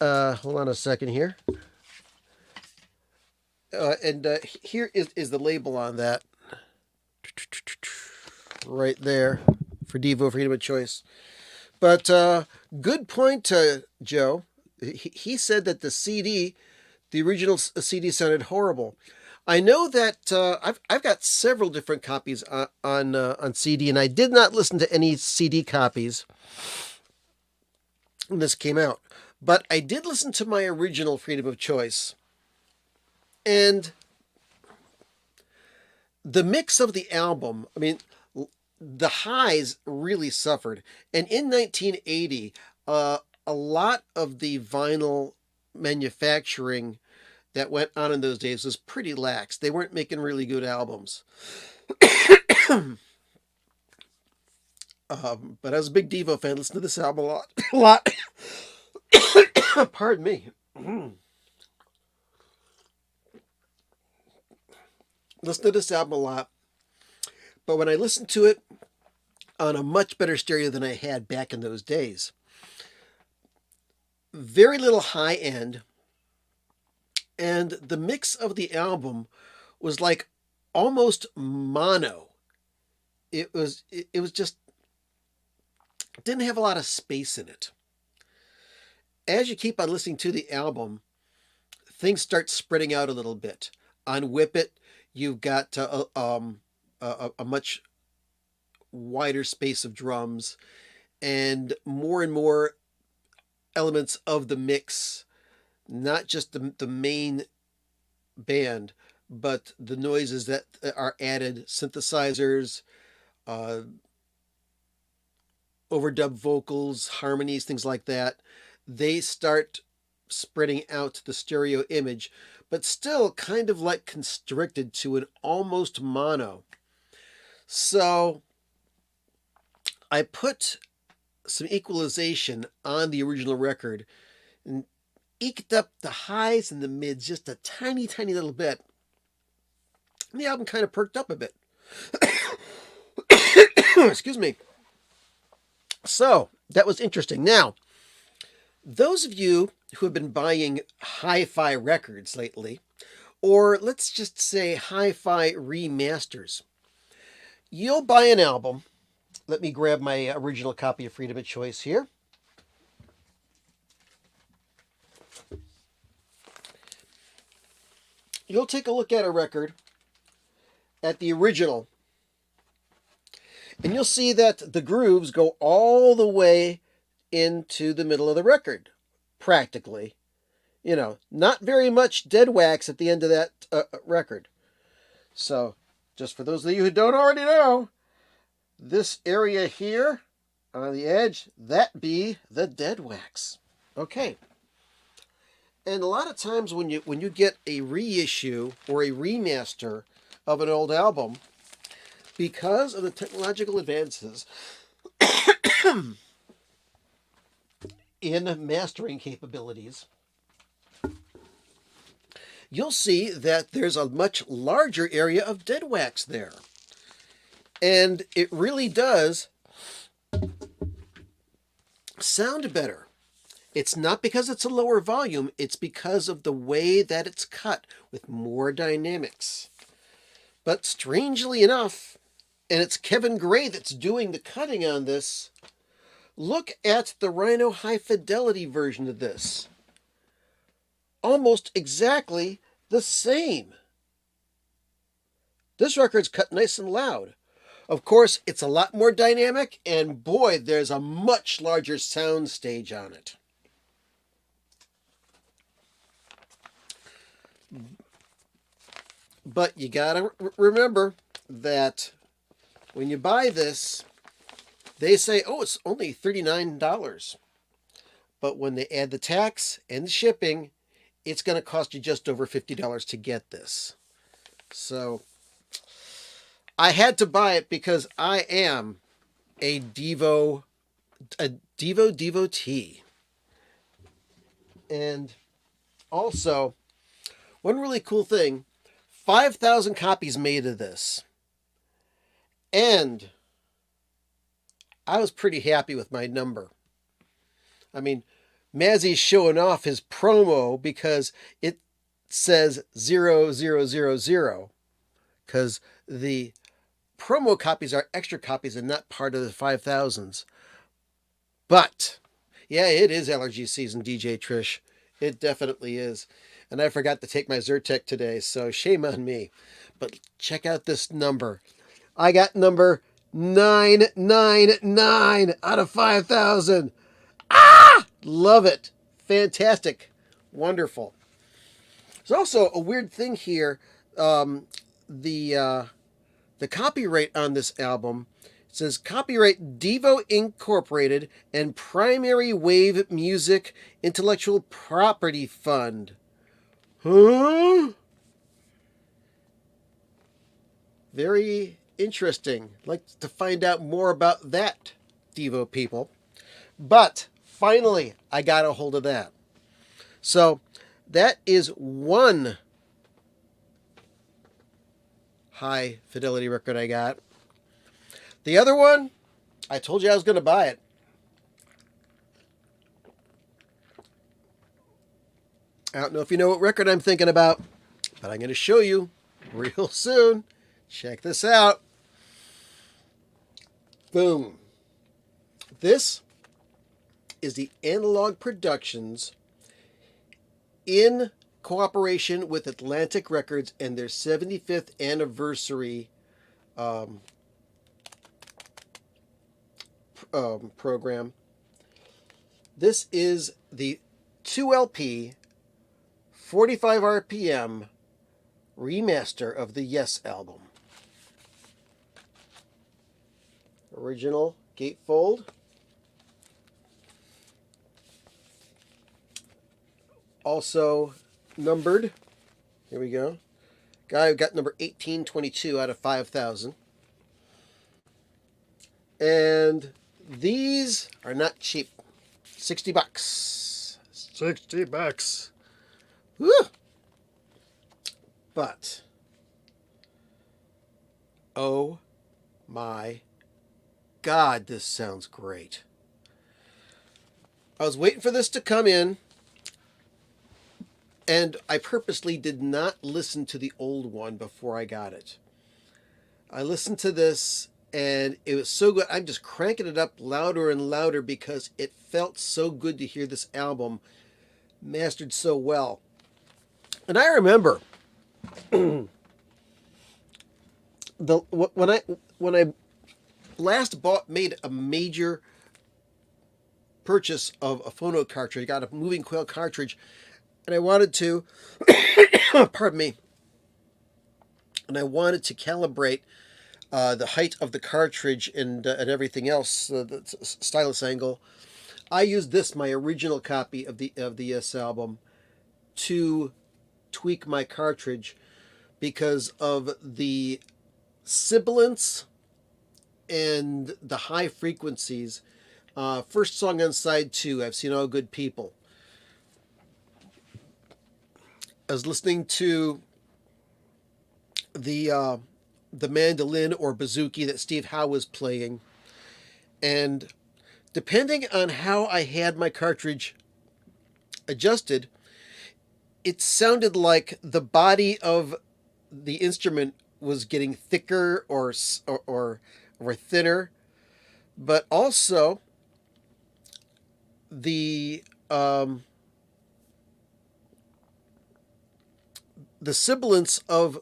hold on a second here. Here is the label on that. Right there for Devo, Freedom of Choice. But good point, Joe. He said that the original CD sounded horrible. I know that I've got several different copies on CD, and I did not listen to any CD copies when this came out. But I did listen to my original Freedom of Choice. And the mix of the album, I mean, the highs really suffered. And in 1980, a lot of the vinyl manufacturing that went on in those days was pretty lax. They weren't making really good albums. But I was a big Devo fan. Listened to this album a lot. Pardon me. Listened to this album a lot. But when I listened to it on a much better stereo than I had back in those days, very little high end, and the mix of the album was like almost mono. It was just didn't have a lot of space in it. As you keep on listening to the album, things start spreading out a little bit. On Whip It, you've got a much wider space of drums and more elements of the mix, not just the main band, but the noises that are added, synthesizers, overdub vocals, harmonies, things like that. They start spreading out the stereo image, but still kind of like constricted to an almost mono. So I put some equalization on the original record and eked up the highs and the mids just a tiny little bit. And the album kind of perked up a bit. Excuse me. So that was interesting. Now, those of you who have been buying hi-fi records lately, or let's just say hi-fi remasters, you'll buy an album. Let me grab my original copy of Freedom of Choice here. You'll take a look at a record, at the original, and you'll see that the grooves go all the way into the middle of the record, practically. Not very much dead wax at the end of that record. So, just for those of you who don't already know, this area here on the edge, that be the dead wax. Okay. And a lot of times when you get a reissue or a remaster of an old album, because of the technological advances in mastering capabilities, you'll see that there's a much larger area of dead wax there. And it really does sound better. It's not because it's a lower volume, it's because of the way that it's cut with more dynamics. But strangely enough, and it's Kevin Gray that's doing the cutting on this, look at the Rhino High Fidelity version of this. Almost exactly the same. This record's cut nice and loud. Of course, it's a lot more dynamic, and boy, there's a much larger sound stage on it. But you gotta remember that when you buy this, they say, oh, it's only $39. But when they add the tax and the shipping, it's going to cost you just over $50 to get this. So I had to buy it because I am a Devo devotee. And also, one really cool thing, 5,000 copies made of this. And I was pretty happy with my number. I mean, Mazzy's showing off his promo because it says 0000 because the promo copies are extra copies and not part of the 5,000s. But, yeah, it is allergy season, DJ Trish. It definitely is. And I forgot to take my Zyrtec today, so shame on me. But check out this number. I got number 999 out of 5,000. Ah! Love it. Fantastic. Wonderful. There's also a weird thing here. The copyright on this album says copyright Devo Incorporated and Primary Wave Music Intellectual Property Fund. Huh? Very interesting. I'd like to find out more about that, Devo people. But finally, I got a hold of that. So that is one high fidelity record I got. The other one, I told you I was going to buy it. I don't know if you know what record I'm thinking about, but I'm going to show you real soon. Check this out. Boom. This is the Analog Productions in cooperation with Atlantic Records and their 75th anniversary program. This is the 2LP 45 RPM remaster of the Yes album. Original gatefold. Also numbered. Here we go. Guy got number 1822 out of 5,000. And these are not cheap. $60. $60. Woo! But, oh my God, this sounds great. I was waiting for this to come in, and I purposely did not listen to the old one before I got it. I listened to this, and it was so good. I'm just cranking it up louder and louder because it felt so good to hear this album mastered so well. And I remember when I last made a major purchase of a phono cartridge. I got a moving coil cartridge, and I wanted to, pardon me, and I wanted to calibrate the height of the cartridge and everything else, the stylus angle. I used this, my original copy of the Yes album, to tweak my cartridge because of the sibilance and the high frequencies. First song on side 2, I've Seen All Good People. I was listening to the mandolin or bouzouki that Steve Howe was playing, and depending on how I had my cartridge adjusted, it sounded like the body of the instrument was getting thicker or thinner, but also the sibilance of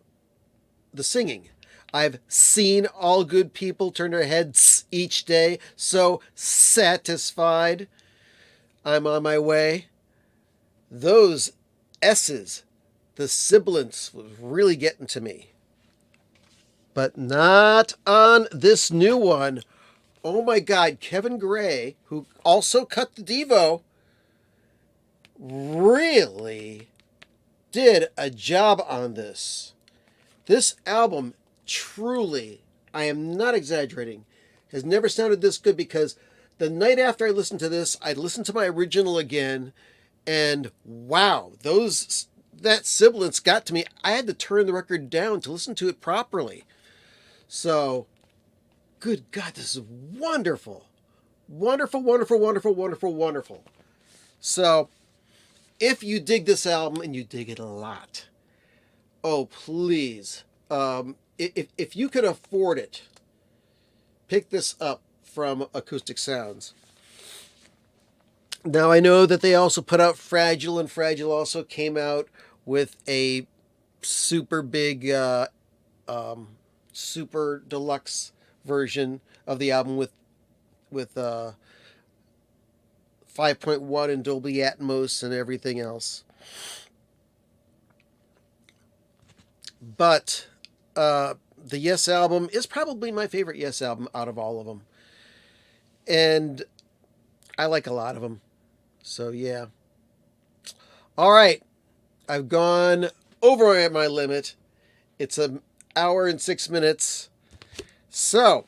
the singing. I've seen all good people turn their heads each day, so satisfied. I'm on my way. Those S's, the sibilance was really getting to me. But not on this new one. Oh my God, Kevin Gray, who also cut the Devo, really did a job on this. This album truly, I am not exaggerating, has never sounded this good, because the night after I listened to this, I listened to my original again, and wow, that sibilance got to me. I had to turn the record down to listen to it properly. So, good God, this is wonderful. Wonderful, wonderful, wonderful, wonderful, wonderful. So, if you dig this album, and you dig it a lot, oh, please, if you could afford it, pick this up from Acoustic Sounds. Now, I know that they also put out Fragile, and Fragile also came out with a super big, super deluxe version of the album with 5.1 and Dolby Atmos and everything else. But the Yes album is probably my favorite Yes album out of all of them. And I like a lot of them. So, yeah. All right. I've gone over my limit. It's an hour and 6 minutes. So,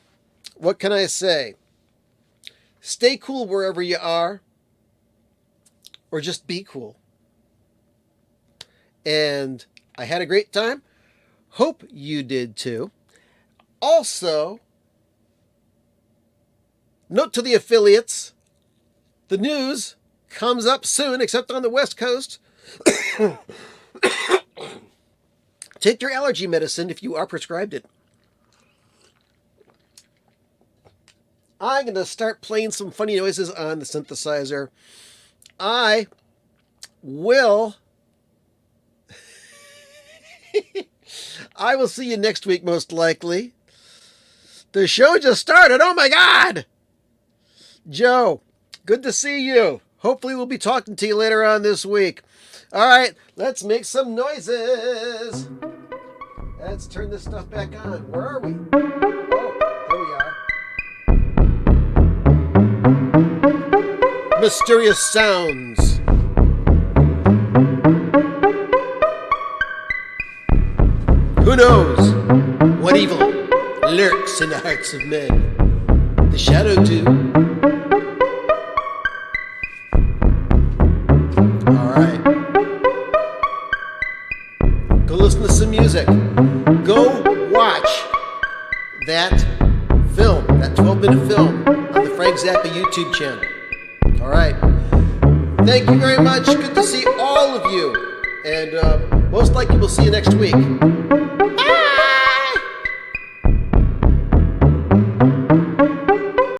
what can I say? Stay cool wherever you are. Or just be cool. And I had a great time. Hope you did too. Also, note to the affiliates, the news comes up soon, except on the West Coast. Take your allergy medicine if you are prescribed it. I'm going to start playing some funny noises on the synthesizer. I will see you next week, most likely. The show just started. Oh my God! Joe, good to see you. Hopefully we'll be talking to you later on this week. All right, let's make some noises. Let's turn this stuff back on. Where are we? Oh, there we are. Mysterious sounds. Who knows what evil lurks in the hearts of men? The shadow do. All right. Go listen to some music. Go watch that film, that 12-minute film on the Frank Zappa YouTube channel. All right. Thank you very much. Good to see all of you. And most likely we'll see you next week.